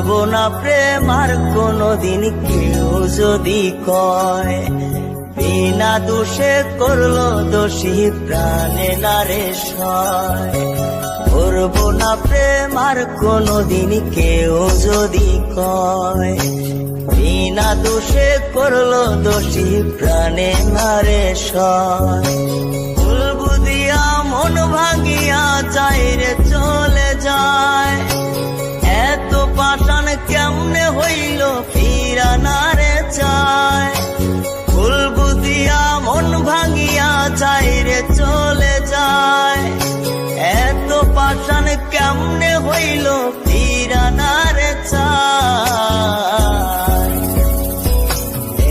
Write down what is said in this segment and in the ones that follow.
ভুলবো না প্রেম আর কোনোদিন কেউ যদি কয়, বিনা দোষে করলো দোষী প্রাণে নারে সয়। ভুলবো না প্রেম আর কোনোদিন কেউ যদি কয়, বিনা দোষে করলো দোষী প্রাণে নারে সয়। ভুল বুঝিয়া মন ভাঙিয়া যায় রে চলে যায়, এত পাষাণ কেমনে হইল ফিরা না রে চায়। ভুল বুঝিয়া মন ভাঙিয়া যায় রে চলে যায়, এত পাষাণ কেমনে হইল ফিরা না রে চায়।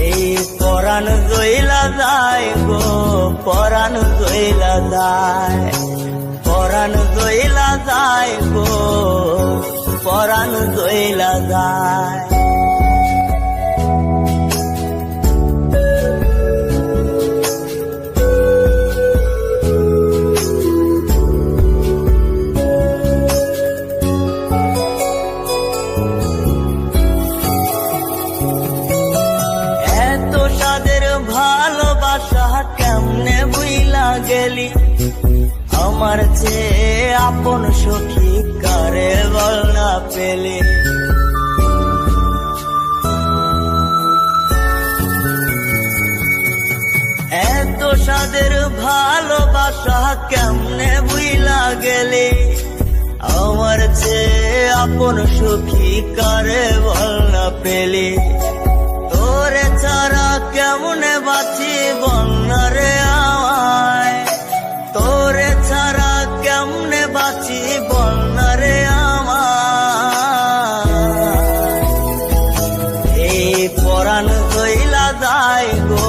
এই পরাণ গইলা যায় গো, পরাণ গইলা যায়, পরাণ গইলা যায় গো, পরাণ গইলা যায়। এত সাদের ভালোবাসা কেমনে বুইলা গেলি, আমার চেয়ে আপন সখী কারে বল না পেলে। এত সাদের ভালোবাসা কেমনে বুইলা গেলে, আমার চেয়ে আপন সখী কারে বল না পেলে। তোরে ছাড়া কেমনে বাঁচি বল না রে আমায়, তোরে ছাড়া কেমনে বাঁচি বল না রে আমায়। এই পরাণ গইলা যায় গো,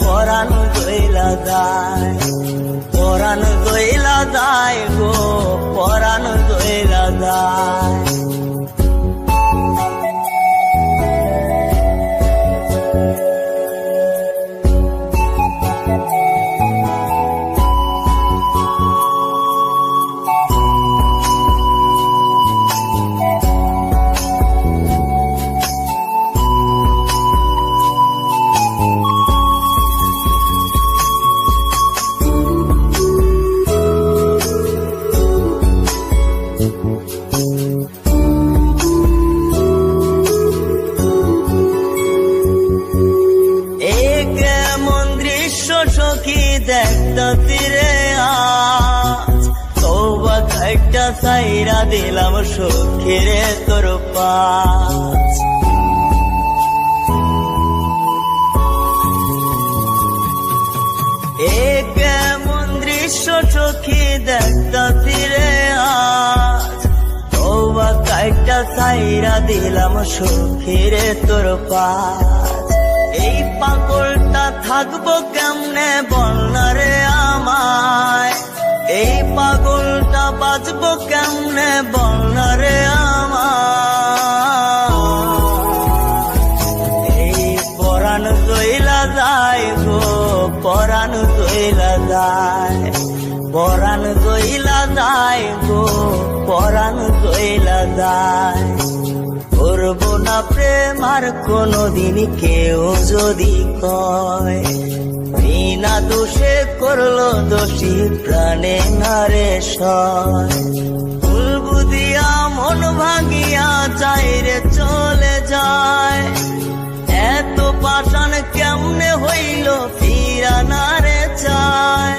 পরাণ গইলা যায়, পরাণ গইলা যায় গো, পরাণ গইলা যায়। সখী দেখতা তীরে আজ, তওবা খাইটা সাইরা দিলাম সখীরে তোর পাশ। এ কেমন দৃশ্য সখী দেখতা তীরে আজ, তওবা খাইটা সাইরা দিলাম সখীরে তোর পাশ। এই পাগলটা থাকবো কেমনে বল না রে আমায়, এই পাগলটা বাঁচবো কেমনে বল না রে আমায়। এই পরাণ গইলা যায় গো, পরাণ গইলা যায়, পরাণ গইলা যায় গো, পরাণ গইলা যায়। করবো না প্রেম আর কোনোদিন কেউ যদি কয়, বিনা দোষে করলো দোষী প্রাণে নারে সয়। ভুল বুঝিয়া মন ভাঙিয়া যায় রে চলে যায়, এত পাষাণ কেমনে হইল ফিরা না রে চায়।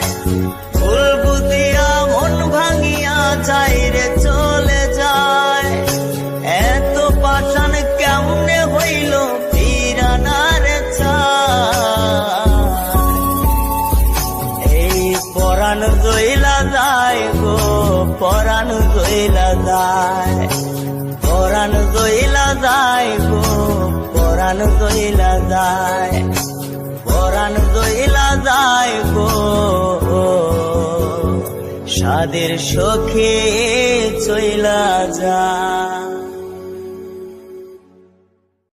ভুল বুঝিয়া মন ভাঙিয়া যায় রে চলে যায়, এত পাষাণ কেমনে হইল ফিরা না রে চায়। এই পরাণ গইলা যায় গো, পরাণ গইলা যায়, পরাণ গইলা যায় গো, পরাণ গইলা যায়, পরাণ গইলা যায় গো। সাদের সখী চইলা যায়।